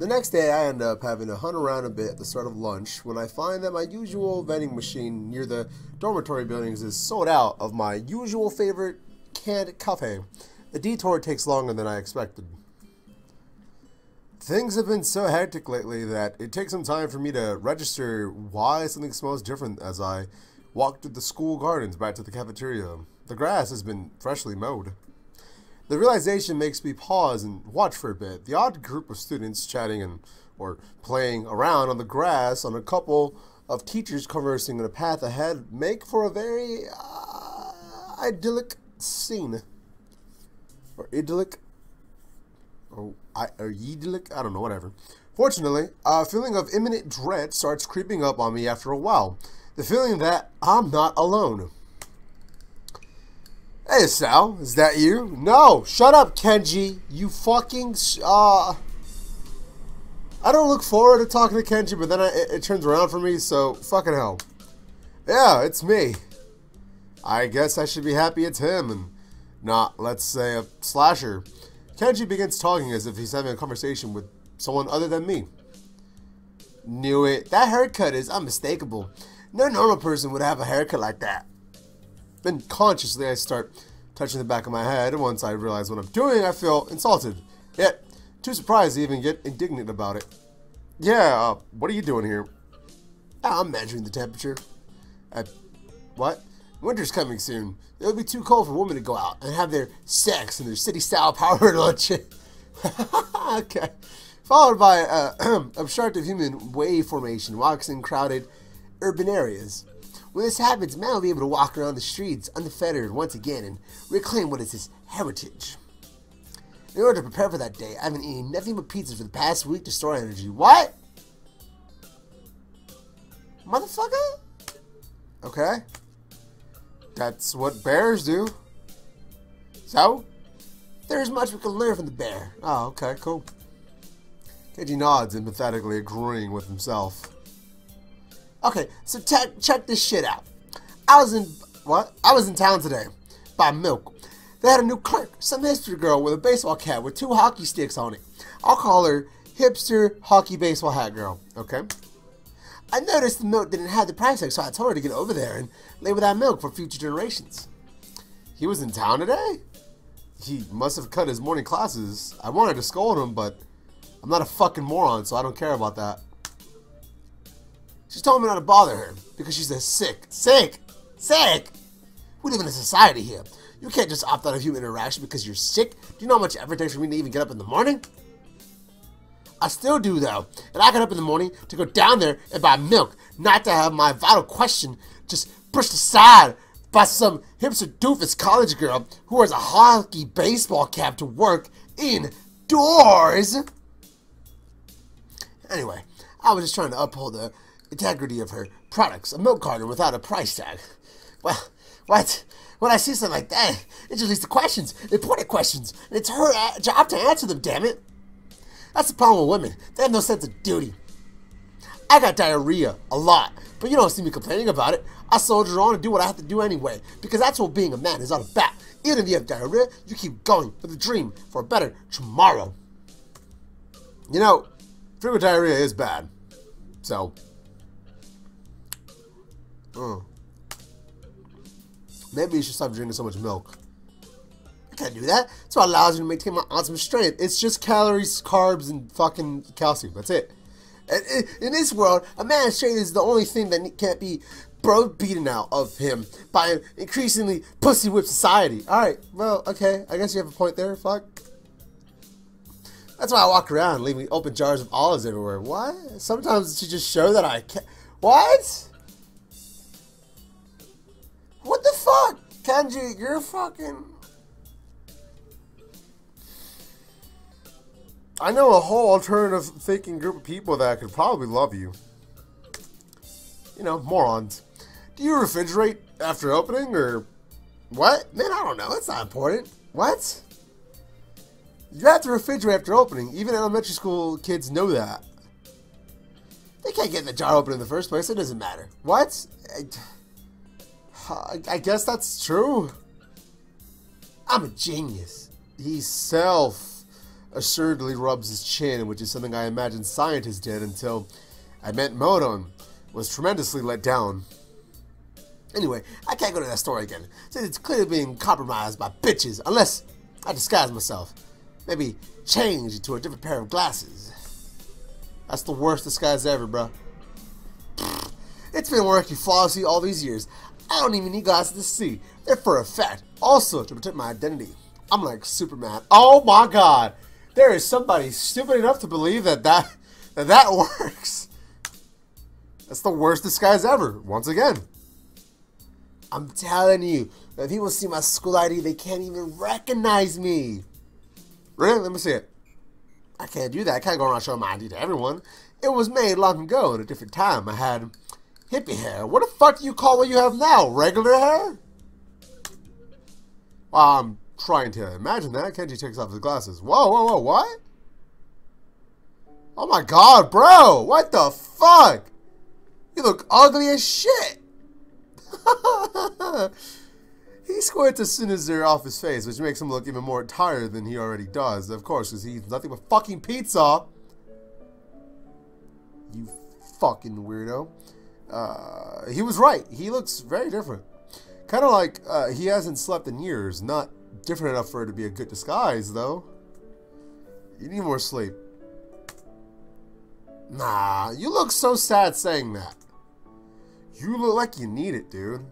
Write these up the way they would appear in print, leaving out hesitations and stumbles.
The next day, I end up having to hunt around a bit at the start of lunch when I find that my usual vending machine near the dormitory buildings is sold out of my usual favorite canned coffee. The detour takes longer than I expected. Things have been so hectic lately that it takes some time for me to register why something smells different as I walk through the school gardens back to the cafeteria. The grass has been freshly mowed. The realization makes me pause and watch for a bit. The odd group of students chatting or playing around on the grass on a couple of teachers conversing in a path ahead make for a very idyllic scene. Or idyllic? Or idyllic? I don't know, whatever. Fortunately, a feeling of imminent dread starts creeping up on me after a while. The feeling that I'm not alone. Hey, Sal, is that you? No, shut up, Kenji. You fucking, I don't look forward to talking to Kenji, but then it turns around for me, so fucking hell. Yeah, it's me. I guess I should be happy it's him, and not, let's say, a slasher. Kenji begins talking as if he's having a conversation with someone other than me. Knew it. That haircut is unmistakable. No normal person would have a haircut like that. Then consciously I start touching the back of my head, and once I realize what I'm doing, I feel insulted. Yet, too surprised to even get indignant about it. Yeah, what are you doing here? I'm measuring the temperature. What? Winter's coming soon. It'll be too cold for women to go out and have their sex in their city-style power lunch. Okay. Followed by obstructive human wave formation walks in crowded urban areas. When this happens, man will be able to walk around the streets unfettered once again and reclaim what is his heritage. In order to prepare for that day, I've been eating nothing but pizzas for the past week to store energy. What? Motherfucker? Okay. That's what bears do. So? There's much we can learn from the bear. Oh, okay, cool. Kenji nods, empathetically agreeing with himself. Okay, so check this shit out. I was in town today. Buy milk. They had a new clerk, some hipster girl with a baseball cap with 2 hockey sticks on it. I'll call her hipster hockey baseball hat girl, okay? I noticed the milk didn't have the price tag, so I told her to get over there and label that milk for future generations. He was in town today? He must have cut his morning classes. I wanted to scold him, but I'm not a fucking moron, so I don't care about that. She told me not to bother her because she's a sick. We live in a society here. You can't just opt out of human interaction because you're sick. Do you know how much effort it takes for me to even get up in the morning? I still do though, and I get up in the morning to go down there and buy milk, not to have my vital question just pushed aside by some hipster doofus college girl who wears a hockey baseball cap to work indoors. Anyway, I was just trying to uphold the integrity of her products, a milk carton without a price tag. Well, what? When I see something like that, it just leads to questions, important questions, and it's her job to answer them, damn it. That's the problem with women. They have no sense of duty. I got diarrhea, a lot, but you don't see me complaining about it. I soldier on and do what I have to do anyway, because that's what being a man is all about. Even if you have diarrhea, you keep going for the dream for a better tomorrow. You know, frequent diarrhea is bad, so... Maybe you should stop drinking so much milk. I can't do that. That's what allows me to maintain my awesome strength. It's just calories, carbs, and fucking calcium. That's it. And in this world, a man's strength is the only thing that can't be beaten out of him by an increasingly pussy-whipped society. Alright, well, okay. I guess you have a point there. Fuck. That's why I walk around leaving open jars of olives everywhere. What? Sometimes to just show that I can't. What? What the fuck? Kenji, you're fucking... I know a whole alternative thinking group of people that could probably love you. You know, morons. Do you refrigerate after opening, or... What? Man, I don't know. It's not important. What? You have to refrigerate after opening. Even elementary school kids know that. They can't get the jar open in the first place. It doesn't matter. What? I guess that's true. I'm a genius. He's assuredly rubs his chin, which is something I imagine scientists did until I met Moto and was tremendously let down. Anyway, I can't go to that story again, since it's clearly being compromised by bitches, unless I disguise myself. Maybe change into a different pair of glasses. That's the worst disguise ever, bro. It's been working flawlessly all these years. I don't even need glasses to see. They're for a fact. Also, to protect my identity. I'm like Superman. Oh my god. There is somebody stupid enough to believe that works. That's the worst disguise ever. Once again. I'm telling you, when people see my school ID, they can't even recognize me. Really? Let me see it. I can't do that. I can't go around showing my ID to everyone. It was made long ago at a different time. I had hippie hair. What the fuck do you call what you have now? Regular hair? Well, I'm trying to imagine that. Kenji takes off his glasses. Whoa, whoa, whoa, what? Oh my god, bro! What the fuck? You look ugly as shit! He squints as soon as they're off his face, which makes him look even more tired than he already does. Of course, because he eats nothing but fucking pizza. You fucking weirdo. He was right. He looks very different. Kind of like he hasn't slept in years. Not different enough for it to be a good disguise, though. You need more sleep. Nah, you look so sad saying that. You look like you need it, dude.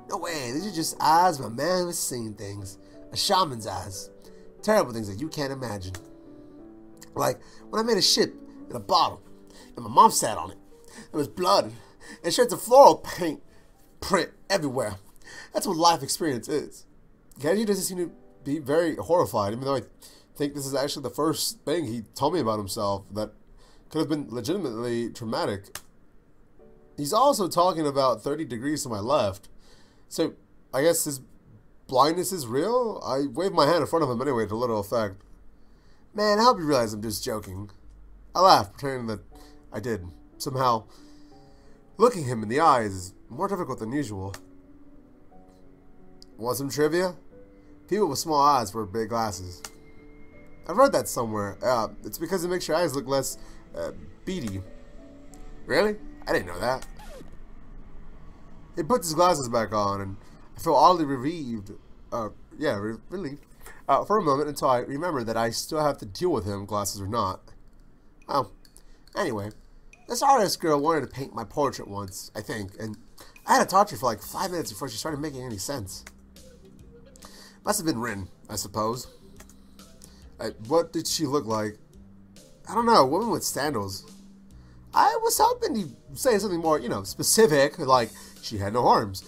No way, these are just eyes my man was seeing things. A shaman's eyes. Terrible things that you can't imagine. Like when I made a ship in a bottle and my mom sat on it. There was blood and shreds of floral paint print everywhere. That's what life experience is. Kenji doesn't seem to be very horrified, even though I think this is actually the first thing he told me about himself that could have been legitimately traumatic. He's also talking about 30 degrees to my left. So, I guess his blindness is real? I waved my hand in front of him anyway to little effect. Man, I hope you realize I'm just joking. I laughed, pretending that I did. Somehow, looking him in the eyes is more difficult than usual. Want some trivia? People with small eyes wear big glasses. I've read that somewhere. It's because it makes your eyes look less beady. Really? I didn't know that. He puts his glasses back on, and I feel oddly relieved. Relieved. For a moment until I remember that I still have to deal with him, glasses or not. Oh, anyway, this artist girl wanted to paint my portrait once, I think, and I had to talk to her for like 5 minutes before she started making any sense. Must have been Rin, I suppose. What did she look like? I don't know, a woman with sandals. I was hoping to say something more, specific, like she had no arms.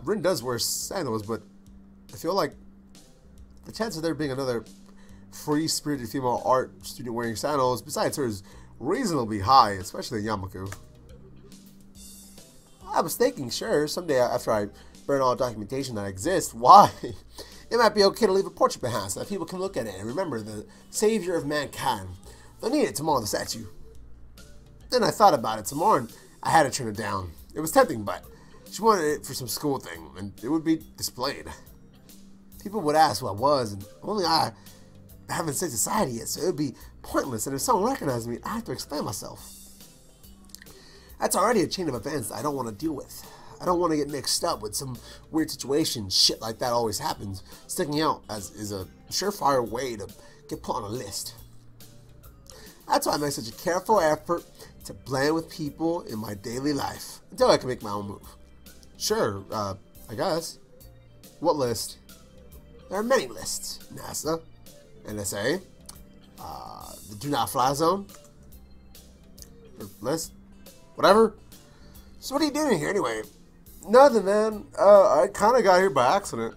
Rin does wear sandals, but I feel like the chance of there being another free-spirited female art student wearing sandals besides her is reasonably high, especially in Yamaku. I was thinking, sure, someday after I burn all documentation that exists, why? It might be okay to leave a portrait behind so that people can look at it and remember the savior of mankind. They'll need it tomorrow, the statue. Then I thought about it some more, and I had to turn it down. It was tempting, but she wanted it for some school thing, and it would be displayed. People would ask who I was, and only I haven't said society yet, so it would be pointless, and if someone recognized me, I have to explain myself. That's already a chain of events that I don't want to deal with. I don't want to get mixed up with some weird situation. Shit like that always happens. Sticking out is a surefire way to get put on a list. That's why I make such a careful effort to blend with people in my daily life until I can make my own move. Sure, I guess. What list? There are many lists. NASA, NSA, the Do Not Fly Zone, list, whatever. So what are you doing here anyway? Nothing, man. I kind of got here by accident.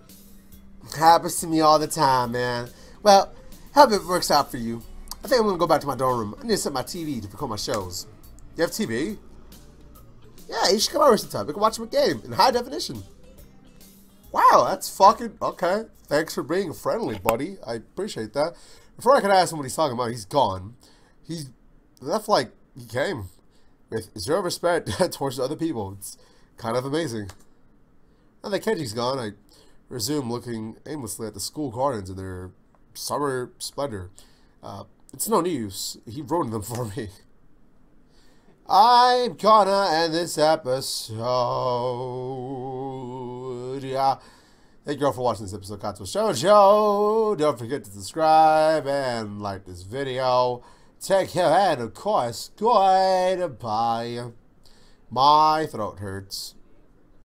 Happens to me all the time, man. Well, hope it works out for you. I think I'm going to go back to my dorm room. I need to set my TV to record my shows. You have TV? Yeah, you should come over sometime. We can watch a game in high definition. Wow, that's fucking... Okay. Thanks for being friendly, buddy. I appreciate that. Before I can ask him what he's talking about, he's gone. He left like he came. With zero respect towards other people. It's kind of amazing. Now that Kenji's gone, I resume looking aimlessly at the school gardens in their summer splendor. It's no use. He wrote them for me. I'm gonna end this episode. Yeah. Thank you all for watching this episode of Katawa Shoujo. Don't forget to subscribe and like this video. Take care and, of course, goodbye. My throat hurts.